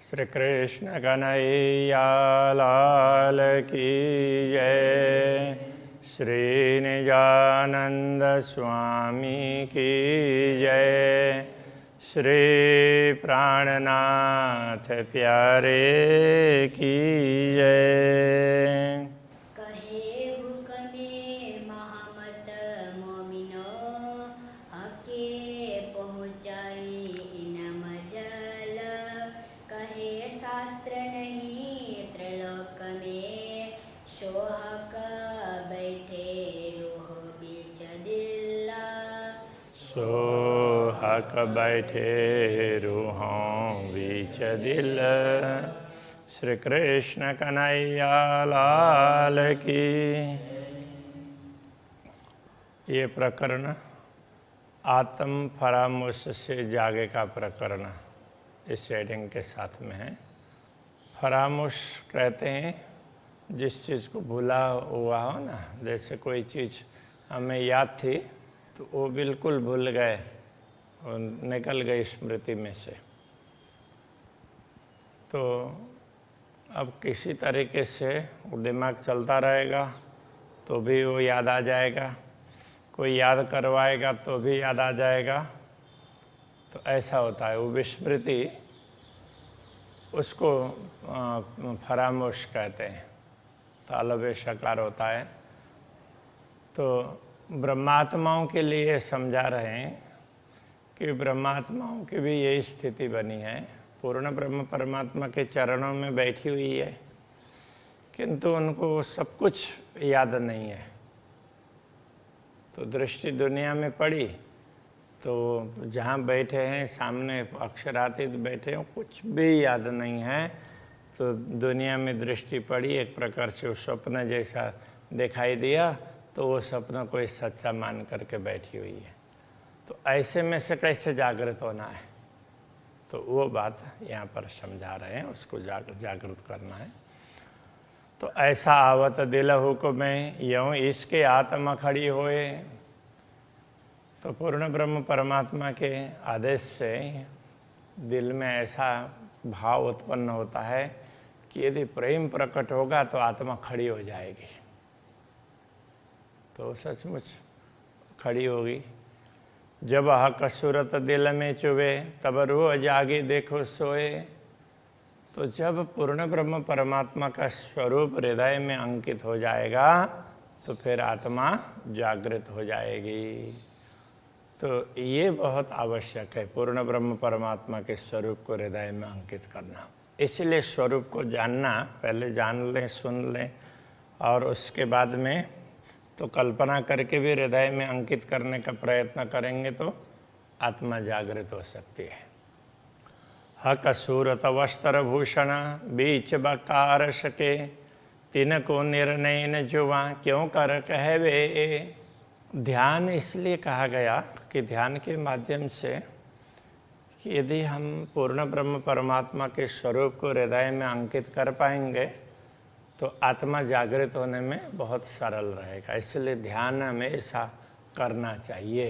श्री कृष्ण कन्हैया लाल की जय। श्री निजानंद स्वामी की जय। श्री प्राणनाथ प्यारे की जय। सोहक बैठे रूहों बीच दिल। श्री कृष्ण कन्हैया लाल की। ये प्रकरण आत्म फरामुश से जागे का प्रकरण इस हेडिंग के साथ में है। फरामुश कहते हैं जिस चीज़ को भूला हुआ हो ना, जैसे कोई चीज़ हमें याद थी तो वो बिल्कुल भूल गए और निकल गई स्मृति में से। तो अब किसी तरीके से वो दिमाग चलता रहेगा तो भी वो याद आ जाएगा, कोई याद करवाएगा तो भी याद आ जाएगा। तो ऐसा होता है, वो विस्मृति, उसको फरामुश कहते हैं। तालव्य शकार होता है। तो ब्रह्मात्माओं के लिए समझा रहे हैं कि ब्रह्मात्माओं की भी यही स्थिति बनी है। पूर्ण ब्रह्म परमात्मा के चरणों में बैठी हुई है, किंतु उनको सब कुछ याद नहीं है। तो दृष्टि दुनिया में पड़ी तो जहाँ बैठे हैं सामने अक्षरातीत बैठे हैं, कुछ भी याद नहीं है। तो दुनिया में दृष्टि पड़ी, एक प्रकार से वो स्वप्न जैसा दिखाई दिया, तो वो सपना कोई सच्चा मान करके बैठी हुई है। तो ऐसे में से कैसे जागृत होना है, तो वो बात यहाँ पर समझा रहे हैं, उसको जागृत करना है। तो ऐसा आवत दिल हुक्म यूँ इसके आत्मा खड़ी होए। तो पूर्ण ब्रह्म परमात्मा के आदेश से दिल में ऐसा भाव उत्पन्न होता है कि यदि प्रेम प्रकट होगा तो आत्मा खड़ी हो जाएगी। तो सचमुच खड़ी होगी। जब हक सूरत दिल में चुभे तब रूह जागी देखो सोए। तो जब पूर्ण ब्रह्म परमात्मा का स्वरूप हृदय में अंकित हो जाएगा तो फिर आत्मा जागृत हो जाएगी। तो ये बहुत आवश्यक है, पूर्ण ब्रह्म परमात्मा के स्वरूप को हृदय में अंकित करना। इसलिए स्वरूप को जानना, पहले जान लें, सुन लें, और उसके बाद में तो कल्पना करके भी हृदय में अंकित करने का प्रयत्न करेंगे तो आत्मा जागृत हो सकती है। हक सूरत वस्त्र भूषण बीच बकार सके, तिन को निर्णय न जुआ क्यों कर कहवे। ध्यान इसलिए कहा गया कि ध्यान के माध्यम से कि यदि हम पूर्ण ब्रह्म परमात्मा के स्वरूप को हृदय में अंकित कर पाएंगे तो आत्मा जागृत होने में बहुत सरल रहेगा। इसलिए ध्यान हमें ऐसा करना चाहिए।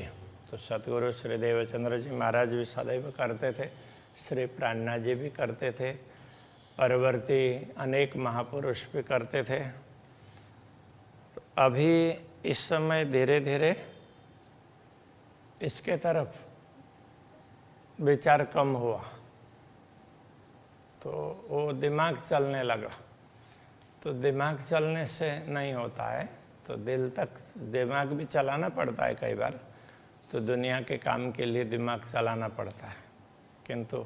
तो सतगुरु श्री देवचंद्र जी महाराज भी सदैव करते थे, श्री प्राणनाथ जी भी करते थे, परवर्ती अनेक महापुरुष भी करते थे। तो अभी इस समय धीरे धीरे इसके तरफ विचार कम हुआ, तो वो दिमाग चलने लगा। तो दिमाग चलने से नहीं होता है, तो दिल तक दिमाग भी चलाना पड़ता है कई बार। तो दुनिया के काम के लिए दिमाग चलाना पड़ता है, किंतु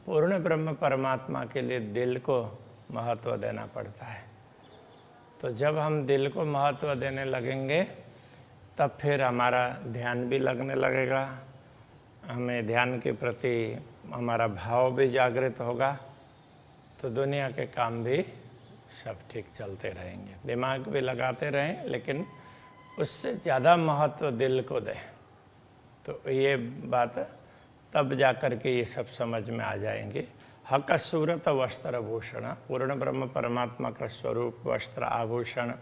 पूर्ण ब्रह्म परमात्मा के लिए दिल को महत्व देना पड़ता है। तो जब हम दिल को महत्व देने लगेंगे तब फिर हमारा ध्यान भी लगने लगेगा, हमें ध्यान के प्रति हमारा भाव भी जागृत होगा। तो दुनिया के काम भी सब ठीक चलते रहेंगे। दिमाग भी लगाते रहें, लेकिन उससे ज़्यादा महत्व दिल को दें। तो ये बात तब जा कर के ये सब समझ में आ जाएंगे। हक सूरत वस्त्र भूषण, पूर्ण ब्रह्म परमात्मा का स्वरूप वस्त्र आभूषण,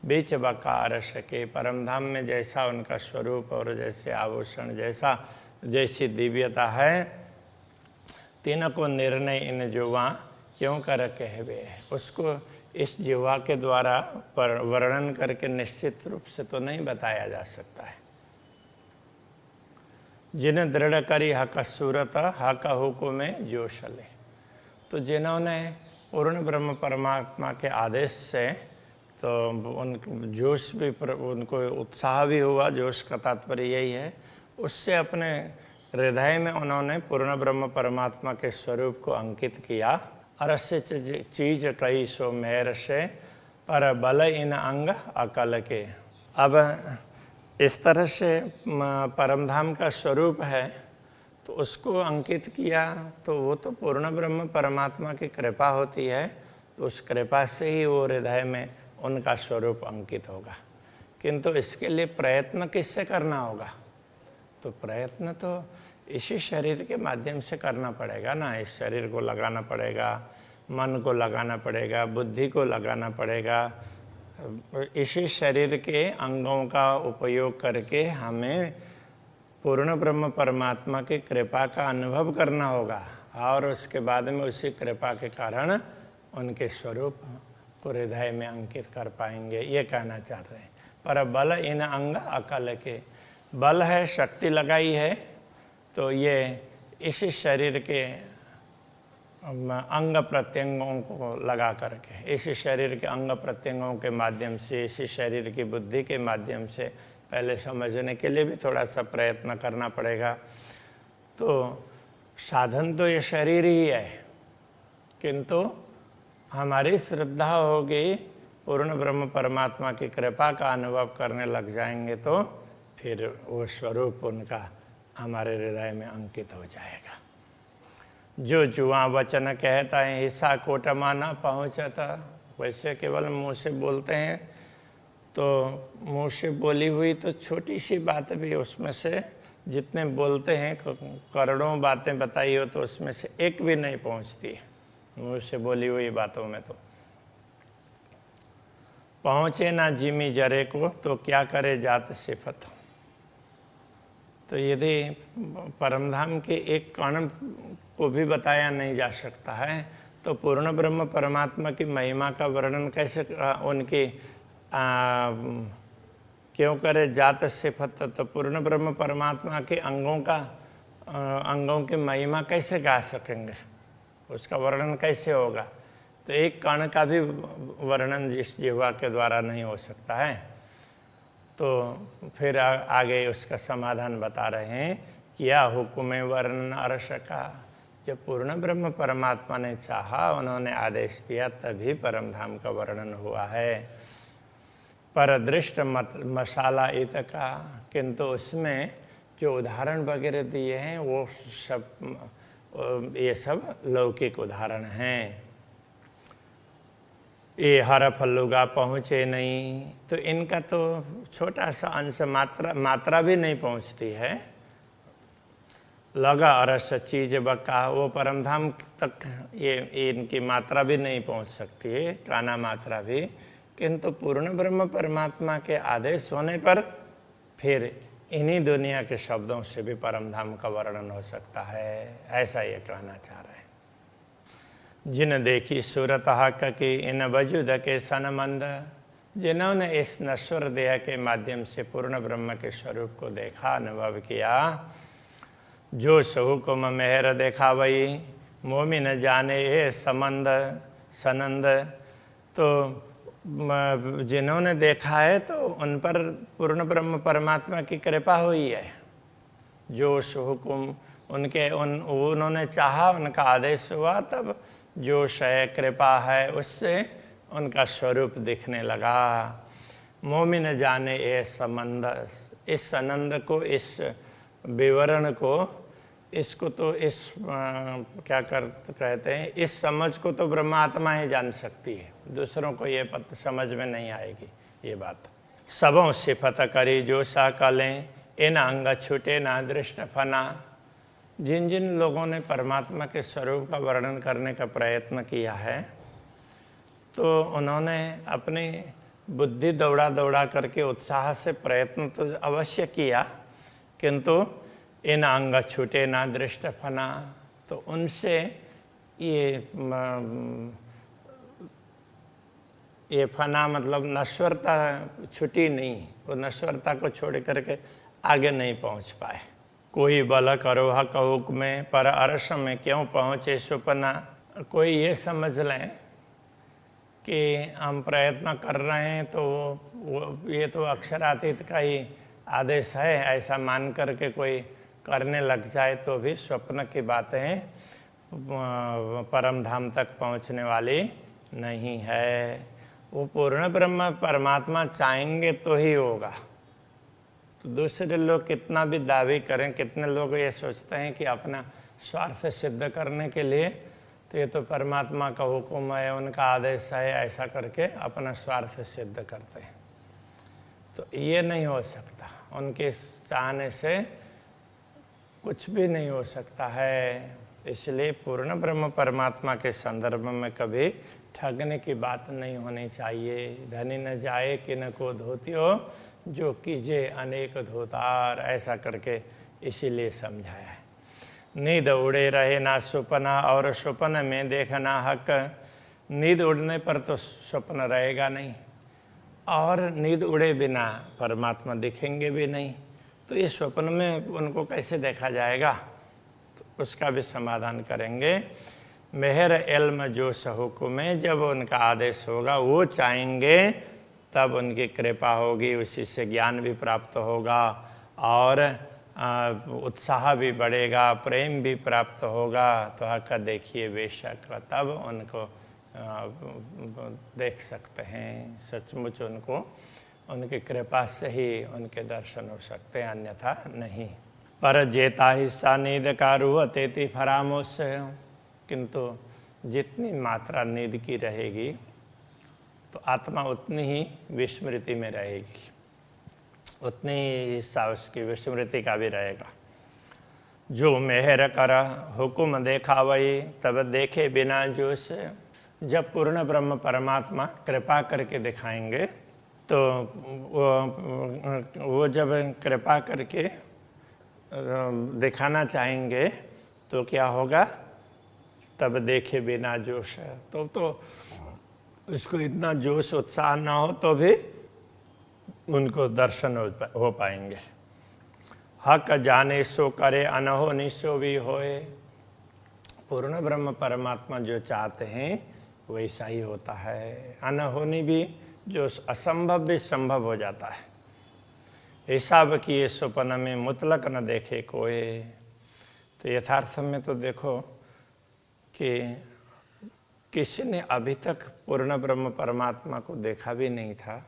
बीच बकार सके, परमधाम में जैसा उनका स्वरूप और जैसे आभूषण, जैसी दिव्यता है, तीनों को निर्णय इन जुआ क्यों कर कहवे, उसको इस जिह्वा के द्वारा वर्णन करके निश्चित रूप से तो नहीं बताया जा सकता है। जिन्हें दृढ़ करी हक सूरत हक हुकुमे जोशले, तो जिन्होंने पूर्ण ब्रह्म परमात्मा के आदेश से तो उन जोश भी उनको उत्साह भी हुआ, जोश का तात्पर्य यही है, उससे अपने हृदय में उन्होंने पूर्ण ब्रह्म परमात्मा के स्वरूप को अंकित किया। अरस्य चीज कई सो मेहर से पर बल इन अंग अकल के। अब इस तरह से परमधाम का स्वरूप है तो उसको अंकित किया, तो वो तो पूर्ण ब्रह्म परमात्मा की कृपा होती है, तो उस कृपा से ही वो हृदय में उनका स्वरूप अंकित होगा। किंतु इसके लिए प्रयत्न किससे करना होगा? तो प्रयत्न तो इसी शरीर के माध्यम से करना पड़ेगा ना। इस शरीर को लगाना पड़ेगा, मन को लगाना पड़ेगा, बुद्धि को लगाना पड़ेगा। इसी शरीर के अंगों का उपयोग करके हमें पूर्ण ब्रह्म परमात्मा की कृपा का अनुभव करना होगा और उसके बाद में उसी कृपा के कारण उनके स्वरूप को हृदय में अंकित कर पाएंगे, ये कहना चाह रहे हैं। पर बल इन अंग अकल के, बल है, शक्ति लगाई है, तो ये इसी शरीर के अंग प्रत्यंगों को लगा करके, इसी शरीर के अंग प्रत्यंगों के माध्यम से, इसी शरीर की बुद्धि के माध्यम से पहले समझने के लिए भी थोड़ा सा प्रयत्न करना पड़ेगा। तो साधन तो ये शरीर ही है, किंतु हमारी श्रद्धा होगी, पूर्ण ब्रह्म परमात्मा की कृपा का अनुभव करने लग जाएंगे तो फिर वो स्वरूप उनका हमारे हृदय में अंकित हो जाएगा। जो जुआ वचन कहता है हिस्सा कोटमा न पहुँचता, वैसे केवल मुंह से बोलते हैं, तो मुंह से बोली हुई तो छोटी सी बात भी उसमें से जितने बोलते हैं करोड़ों बातें बताई हो तो उसमें से एक भी नहीं पहुंचती है मुंह से बोली हुई बातों में। तो पहुंचे ना जिमी जरे को तो क्या करे जात सिफत। तो यदि परमधाम के एक कण को भी बताया नहीं जा सकता है तो पूर्ण ब्रह्म परमात्मा की महिमा का वर्णन कैसे उनकी क्यों करे जात सिफत। तो पूर्ण ब्रह्म परमात्मा के अंगों की महिमा कैसे गा सकेंगे, उसका वर्णन कैसे होगा? तो एक कण का भी वर्णन जिस जिह्वा के द्वारा नहीं हो सकता है। तो फिर आगे उसका समाधान बता रहे हैं, किया हुक्म वर्णन अर्श का। जब पूर्ण ब्रह्म परमात्मा ने चाहा, उन्होंने आदेश दिया, तभी परमधाम का वर्णन हुआ है। पर दृष्ट मसाला इत का, किंतु उसमें जो उदाहरण वगैरह दिए हैं वो सब ये सब लौकिक उदाहरण हैं। ये हर फल्लुगा पहुँचे नहीं, तो इनका तो छोटा सा अंश मात्रा भी नहीं पहुँचती है। लगा अरस चीज बका, वो परमधाम तक ये इनकी मात्रा भी नहीं पहुँच सकती है, काना मात्रा भी। किंतु पूर्ण ब्रह्म परमात्मा के आदेश होने पर फिर इन्हीं दुनिया के शब्दों से भी परमधाम का वर्णन हो सकता है, ऐसा ये कहना चाह रहे हैं। जिन देखी सूरत हक की इन वजूद के सनमंद, जिन्होंने इस नश्वर देह के माध्यम से पूर्ण ब्रह्म के स्वरूप को देखा, अनुभव किया, जो सहुकुम मेहर देखा वही मोमिन जाने ये संबंध सनंद। तो जिन्होंने देखा है तो उन पर पूर्ण ब्रह्म परमात्मा की कृपा हुई है। जो हुकुम उन्होंने चाहा, उनका आदेश हुआ, तब जोश है, कृपा है, उससे उनका स्वरूप दिखने लगा। मोमिन जाने ये संबंध, इस आनंद को, इस विवरण को, इसको तो इस कहते हैं, इस समझ को तो ब्रह्मात्मा ही जान सकती है, दूसरों को ये समझ में नहीं आएगी ये बात। सबों सिफत करी जो सा कलें, इन अंग छूटे ना दृष्ट फना। जिन जिन लोगों ने परमात्मा के स्वरूप का वर्णन करने का प्रयत्न किया है, तो उन्होंने अपनी बुद्धि दौड़ा करके उत्साह से प्रयत्न तो अवश्य किया, किंतु इन अंग छूटे ना दृष्ट फना। तो उनसे ये फना मतलब नश्वरता छुटी नहीं, वो नश्वरता को छोड़ करके आगे नहीं पहुंच पाए। कोई बल करो हक हुक्म पर अरस में क्यों पहुँचे सुपना। कोई ये समझ लें कि हम प्रयत्न कर रहे हैं तो ये तो अक्षरातीत का ही आदेश है, ऐसा मान करके कोई करने लग जाए तो भी स्वप्न की बातें परम धाम तक पहुंचने वाली नहीं है। वो पूर्ण ब्रह्म परमात्मा चाहेंगे तो ही होगा। तो दूसरे लोग कितना भी दावे करें, कितने लोग ये सोचते हैं कि अपना स्वार्थ सिद्ध करने के लिए तो ये तो परमात्मा का हुक्म है, उनका आदेश है, ऐसा करके अपना स्वार्थ सिद्ध करते हैं। तो ये नहीं हो सकता, उनके चाहने से कुछ भी नहीं हो सकता है। इसलिए पूर्ण ब्रह्म परमात्मा के संदर्भ में कभी ठगने की बात नहीं होनी चाहिए। धनी न जाए कि न को धोतियो, जो कीजे अनेक धोतार, ऐसा करके इसीलिए समझाया है। नींद उड़े रहे ना सुपना और सुपन में देखना हक। नींद उड़ने पर तो स्वप्न रहेगा नहीं, और नींद उड़े बिना परमात्मा दिखेंगे भी नहीं, तो ये स्वप्न में उनको कैसे देखा जाएगा, तो उसका भी समाधान करेंगे। मेहर इल्म जो हुक्म में, जब उनका आदेश होगा वो चाहेंगे तब उनकी कृपा होगी, उसी से ज्ञान भी प्राप्त होगा और उत्साह भी बढ़ेगा, प्रेम भी प्राप्त होगा। तो हक देखिए बेशक, तब उनको देख सकते हैं। सचमुच उनको उनकी कृपा से ही उनके दर्शन हो सकते हैं, अन्यथा नहीं। पर जेता हिस्सा नींद का रूह तेती फरामोश। किंतु जितनी मात्रा नींद की रहेगी तो आत्मा उतनी ही विस्मृति में रहेगी, उतनी ही हिस्सा उसकी विस्मृति का भी रहेगा। जो मेहर कर हुक्म देखा वही, तब देखे बिना जोश। जब पूर्ण ब्रह्म परमात्मा कृपा करके दिखाएंगे तो वो जब कृपा करके दिखाना चाहेंगे तो क्या होगा, तब देखे बिना जोश। तो इसको इतना जोश उत्साह ना हो तो भी उनको दर्शन हो पाएंगे। हक जाने सो करे अनहोनी सो भी होए। पूर्ण ब्रह्म परमात्मा जो चाहते हैं वैसा ही होता है। अनहोनी भी, जो असंभव भी संभव हो जाता है। हिसाब किए स्वप्न में मुतलक न देखे कोई। तो यथार्थ में तो देखो कि किसी ने अभी तक पूर्ण ब्रह्म परमात्मा को देखा भी नहीं था,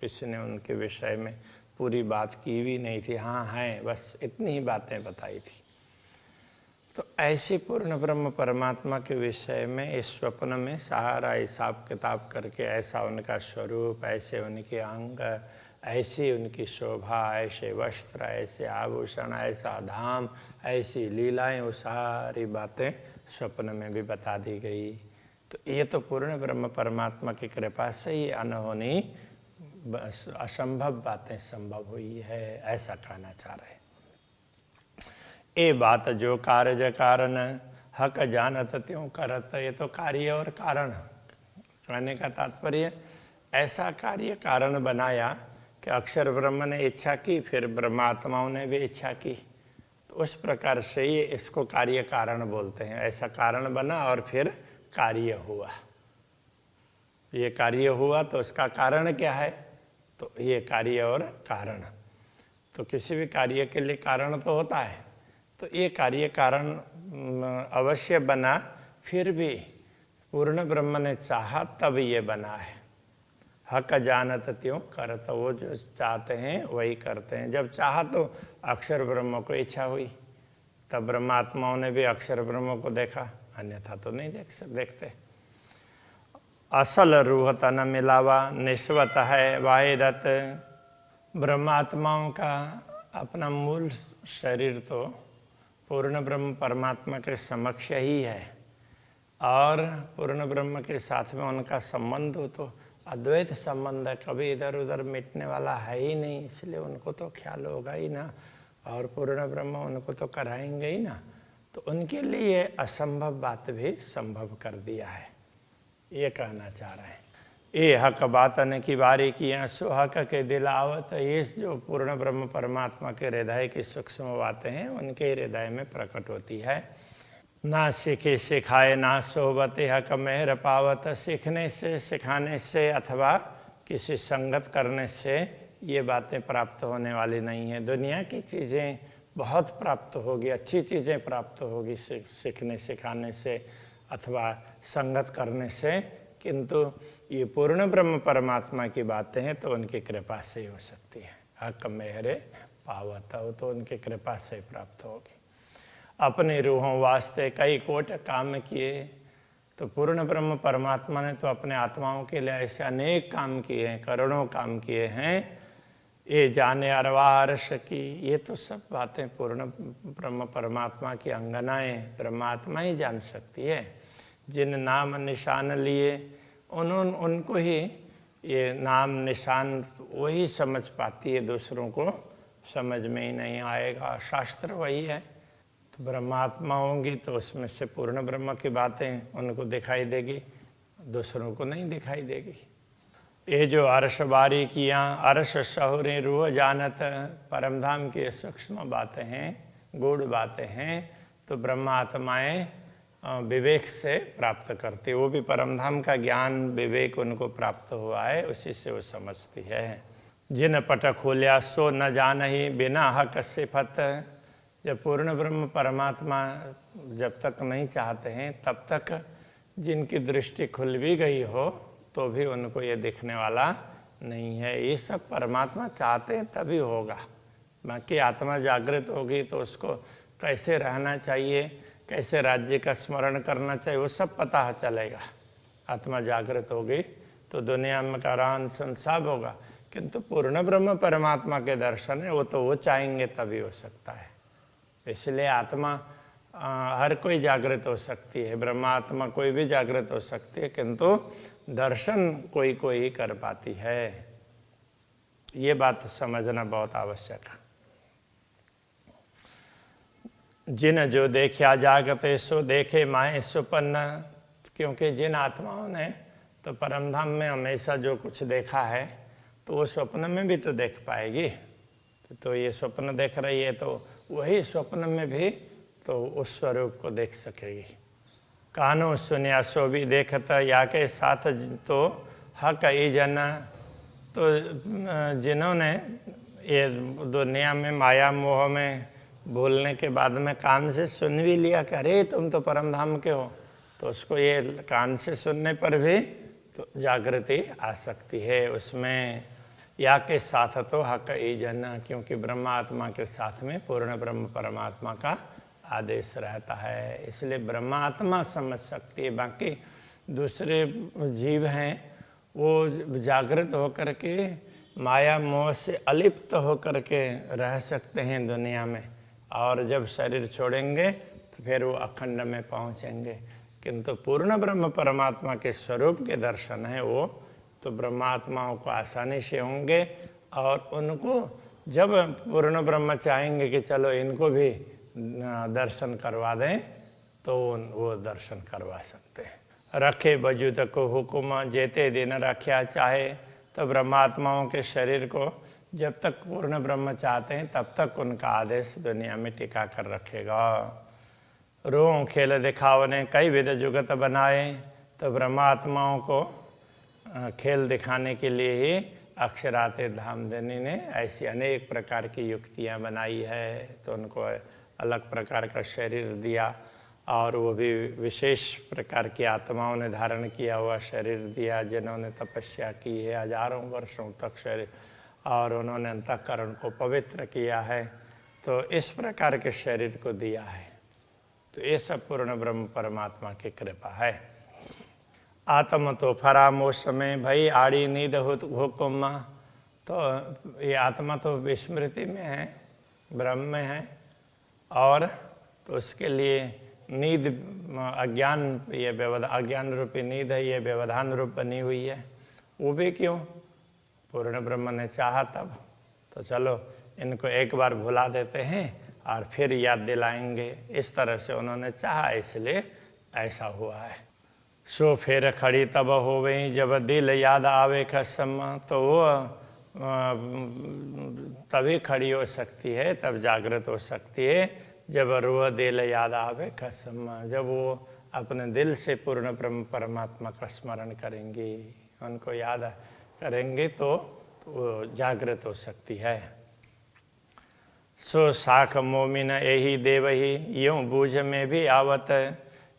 किसी ने उनके विषय में पूरी बात की भी नहीं थी। हाँ है, बस इतनी ही बातें बताई थी। तो ऐसे पूर्ण ब्रह्म परमात्मा के विषय में इस स्वप्न में सारा हिसाब किताब करके, ऐसा उनका स्वरूप, ऐसे उनके अंग, ऐसी उनकी शोभा, ऐसे वस्त्र, ऐसे आभूषण, ऐसा धाम, ऐसी लीलाएं, वो सारी बातें स्वप्न में भी बता दी गई। तो ये तो पूर्ण ब्रह्म परमात्मा की कृपा से ही अनहोनी असंभव बातें संभव हुई है, ऐसा कहना चाह रहे। ए बात जो कार्य कारण हक जानत त्यों करत। ये तो कार्य और कारण कहने का तात्पर्य, ऐसा कार्य कारण बनाया कि अक्षर ब्रह्म ने इच्छा की, फिर ब्रह्मात्माओं ने भी इच्छा की, तो उस प्रकार से ये इसको कार्य कारण बोलते हैं। ऐसा कारण बना और फिर कार्य हुआ। ये कार्य हुआ तो उसका कारण क्या है, तो ये कार्य और कारण। तो किसी भी कार्य के लिए कारण तो होता है, तो ये कार्य कारण अवश्य बना, फिर भी पूर्ण ब्रह्म ने चाहा तब ये बना है। हक जानत त्यों करत। वो जो चाहते हैं वही करते हैं। जब चाहा तो अक्षर ब्रह्म को इच्छा हुई, तब ब्रह्मात्माओं ने भी अक्षर ब्रह्म को देखा, अन्यथा तो नहीं देखते। असल रूह तन मिलावा निस्वत है वाहिदत। ब्रह्मात्माओं का अपना मूल शरीर तो पूर्ण ब्रह्म परमात्मा के समक्ष ही है, और पूर्ण ब्रह्म के साथ में उनका संबंध हो तो अद्वैत संबंध है, कभी इधर उधर मिटने वाला है ही नहीं। इसलिए उनको तो ख्याल होगा ही ना, और पूर्ण ब्रह्म उनको तो कराएंगे ही ना। तो उनके लिए असंभव बात भी संभव कर दिया है, ये कहना चाह रहे हैं। ये हक बातन की बारी किया सो हक के दिलावत, ये जो पूर्ण ब्रह्म परमात्मा के हृदय की सूक्ष्म बातें हैं उनके हृदय में प्रकट होती है। ना सीखे सिखाए ना सोबते हक मेहर पावत, सीखने से सिखाने से अथवा किसी संगत करने से ये बातें प्राप्त होने वाली नहीं है। दुनिया की चीज़ें बहुत प्राप्त होगी, अच्छी चीज़ें प्राप्त होगी सीखने सिखाने से अथवा संगत करने से, किंतु ये पूर्ण ब्रह्म परमात्मा की बातें हैं तो उनकी कृपा से ही हो सकती है। हक मेहरे पावत हो तो उनकी कृपा से प्राप्त होगी। अपने रूहों वास्ते कई कोट काम किए, तो पूर्ण ब्रह्म परमात्मा ने तो अपने आत्माओं के लिए ऐसे अनेक काम किए हैं, करोड़ों काम किए हैं। ये जाने अरवारस की, ये तो सब बातें पूर्ण ब्रह्म परमात्मा की अंगनाएं परमात्मा ही जान सकती है। जिन नाम निशान लिए उनको ही ये नाम निशान वही समझ पाती है, दूसरों को समझ में ही नहीं आएगा। शास्त्र वही है, तो ब्रह्मात्मा होंगी तो उसमें से पूर्ण ब्रह्म की बातें उनको दिखाई देगी, दूसरों को नहीं दिखाई देगी। ये जो अर्श बारी किया अर्श शहुरे रूह जानत, परमधाम की सूक्ष्म बातें हैं, गूढ़ बातें हैं, तो ब्रह्मात्माएं विवेक से प्राप्त करती, वो भी परमधाम का ज्ञान विवेक उनको प्राप्त हुआ है, उसी से वो समझती है। जिन पट खोलिया सो न जान ही बिना हक सिफत, जब पूर्ण ब्रह्म परमात्मा जब तक नहीं चाहते हैं तब तक जिनकी दृष्टि खुल भी गई हो तो भी उनको ये दिखने वाला नहीं है। ये सब परमात्मा चाहते हैं तभी होगा, बाकी आत्मा जागृत होगी तो उसको कैसे रहना चाहिए, कैसे राज्य का स्मरण करना चाहिए, वो सब पता चलेगा। आत्मा जागृत होगी तो दुनिया में का रान संसाब होगा, किंतु पूर्ण ब्रह्म परमात्मा के दर्शन है वो तो वो चाहेंगे तभी हो सकता है। इसलिए आत्मा हर कोई जागृत हो सकती है, ब्रह्मात्मा कोई भी जागृत हो सकती है, किंतु दर्शन कोई कोई ही कर पाती है। ये बात समझना बहुत आवश्यक है। जिन जो देखा जागते सो देखे माए सुपन्न, क्योंकि जिन आत्माओं ने तो परमधाम में हमेशा जो कुछ देखा है तो वो स्वप्न में भी तो देख पाएगी। तो ये स्वप्न देख रही है तो वही स्वप्न में भी तो उस स्वरूप को देख सकेगी। कानो सुनिया सो भी देखता या के साथ तो हक ई जन, तो जिन्होंने ये दुनिया में माया मोह में बोलने के बाद में कान से सुन भी लिया कि अरे तुम तो परमधाम के हो, तो उसको ये कान से सुनने पर भी तो जागृति आ सकती है उसमें। या के साथ तो हक ई जन, क्योंकि ब्रह्मात्मा के साथ में पूर्ण ब्रह्म परमात्मा का आदेश रहता है, इसलिए ब्रह्मात्मा समझ सकती है। बाकी दूसरे जीव हैं वो जागृत होकर के माया मोह से अलिप्त होकर के रह सकते हैं दुनिया में, और जब शरीर छोड़ेंगे तो फिर वो अखंड में पहुंचेंगे। किंतु पूर्ण ब्रह्म परमात्मा के स्वरूप के दर्शन है वो तो ब्रह्मात्माओं को आसानी से होंगे, और उनको जब पूर्ण ब्रह्म चाहेंगे कि चलो इनको भी दर्शन करवा दें तो वो दर्शन करवा सकते हैं। रखे वजूद को हुक्म जेते दिन रख्या चाहे, तो ब्रह्मात्माओं के शरीर को जब तक पूर्ण ब्रह्म चाहते हैं तब तक उनका आदेश दुनिया में टिका कर रखेगा। रोह खेल दिखावने कई विध जुगत बनाए, तो ब्रह्मात्माओं को खेल दिखाने के लिए ही अक्षराते धामधनी ने ऐसी अनेक प्रकार की युक्तियां बनाई है, तो उनको अलग प्रकार का शरीर दिया, और वो भी विशेष प्रकार की आत्माओं ने धारण किया हुआ शरीर दिया, जिन्होंने तपस्या की है हजारों वर्षों तक शरीर, और उन्होंने अंतःकरण को पवित्र किया है, तो इस प्रकार के शरीर को दिया है। तो ये सब पूर्ण ब्रह्म परमात्मा की कृपा है। आत्म तो फरामोश में भई आड़ी नींद हुक्म, तो ये आत्मा तो विस्मृति में है, ब्रह्म में है, और तो उसके लिए नींद अज्ञान, ये व्यवधान अज्ञान रूपी नींद है, ये व्यवधान रूप बनी हुई है। वो भी क्यों? पूर्ण ब्रह्म ने चाहा तब, तो चलो इनको एक बार भुला देते हैं और फिर याद दिलाएंगे। इस तरह से उन्होंने चाहा, इसलिए ऐसा हुआ है। सो फिर खड़ी तब हो गई जब दिल याद आवे कसम, तो वो तभी खड़ी हो सकती है, तब जागृत हो सकती है जब रूह दिल याद आवे कसम, जब वो अपने दिल से पूर्ण ब्रह्म परमात्मा का स्मरण करेंगी, उनको याद करेंगे तो वो जागृत हो सकती है। सो साख मोमिन यही देव ही यूं बूझ में भी आवत,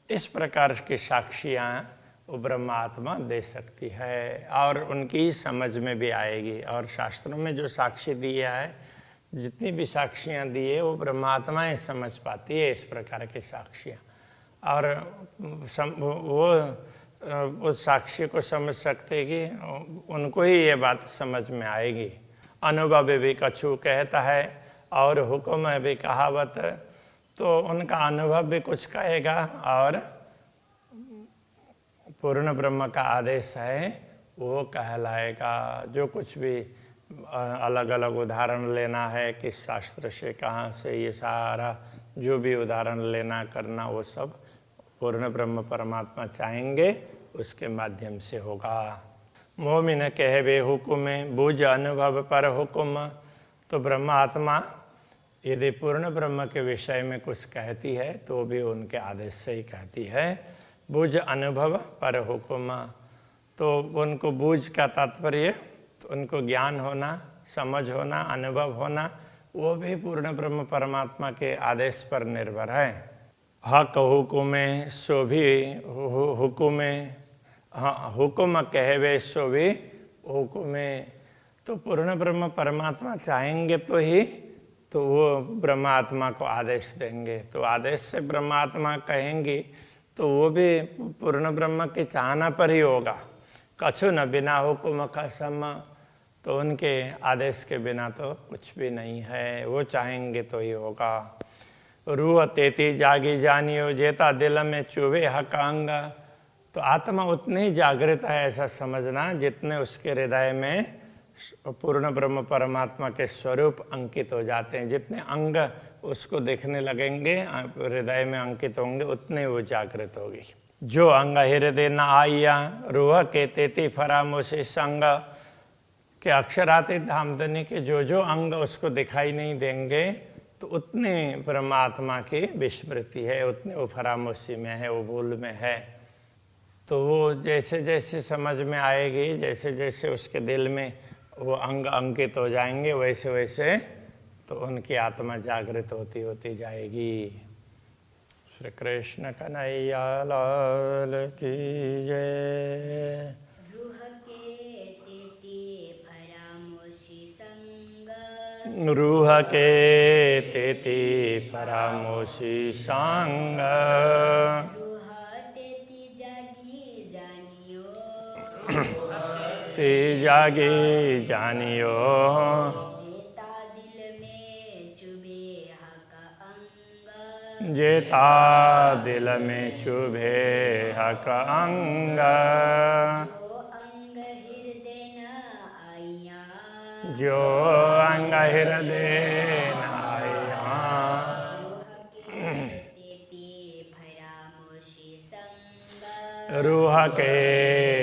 इस प्रकार की साक्षियाँ वो ब्रह्मात्मा दे सकती है और उनकी समझ में भी आएगी। और शास्त्रों में जो साक्षी दिया है, जितनी भी साक्षियाँ दी है, वो ब्रह्मात्मा ही समझ पाती है इस प्रकार की साक्षियाँ। और वो उस साक्षी को समझ सकते कि उनको ही ये बात समझ में आएगी। अनुभव भी कछु कहता है और हुक्म भी कहावत, तो उनका अनुभव भी कुछ कहेगा और पूर्ण ब्रह्म का आदेश है वो कहलाएगा। जो कुछ भी अलग अलग उदाहरण लेना है, किस शास्त्र से, कहाँ से, ये सारा जो भी उदाहरण लेना करना, वो सब पूर्ण ब्रह्म परमात्मा चाहेंगे उसके माध्यम से होगा। मोमिन कहवे हुक्म बूझ अनुभव पर हुक्म, तो ब्रह्मात्मा यदि पूर्ण ब्रह्म के विषय में कुछ कहती है तो भी उनके आदेश से ही कहती है। बूझ अनुभव पर हुक्म, तो उनको बूझ का तात्पर्य तो उनको ज्ञान होना, समझ होना, अनुभव होना, वो भी पूर्ण ब्रह्म परमात्मा के आदेश पर निर्भर है। हक हुकुमे सो भी हुकुमे, हाँ हुकुम कहवे सो भी हुकुमे, तो पूर्ण ब्रह्म परमात्मा चाहेंगे तो ही तो वो ब्रह्मात्मा को आदेश देंगे। तो आदेश से ब्रह्मात्मा कहेंगी तो वो भी पूर्ण ब्रह्म की चाहना पर ही होगा। कछु न बिना हुकुम कसम, तो उनके आदेश के बिना तो कुछ भी नहीं है, वो चाहेंगे तो ही होगा। रूह तेती जागी जानियो जेता दिल में चुभे हक अंग, तो आत्मा उतनी ही जागृत है ऐसा समझना जितने उसके हृदय में पूर्ण ब्रह्म परमात्मा के स्वरूप अंकित हो जाते हैं। जितने अंग उसको देखने लगेंगे, हृदय में अंकित होंगे, उतने वो जागृत होगी। जो अंग हृदय न आइया रूह के तेती फरामोशी संग, के अक्षरातीत धामधनी के जो अंग उसको दिखाई नहीं देंगे तो उतने परमात्मा की विस्मृति है, उतने वो फरामोशी में है, वो भूल में है। तो वो जैसे जैसे समझ में आएगी, जैसे जैसे उसके दिल में वो अंग अंकित हो जाएंगे, वैसे वैसे तो उनकी आत्मा जागृत होती होती जाएगी। श्री कृष्ण कन्हैया लाल की जय। रूह के तेती परामोशी संग, ते जागे जानियो जेता दिल में चुभे हक अंग, जेता दिल में चुभे हक अंग, जो अंग हृदय न आया। रूह के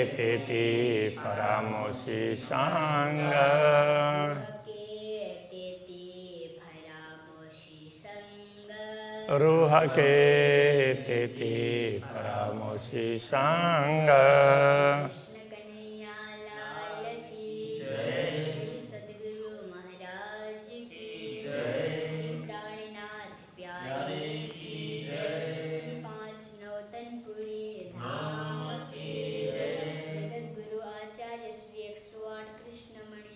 तेती परामोशी संग, रूह के तेती परामोशी संग। जगत गुरु आचार्य श्री 108 कृष्ण मणि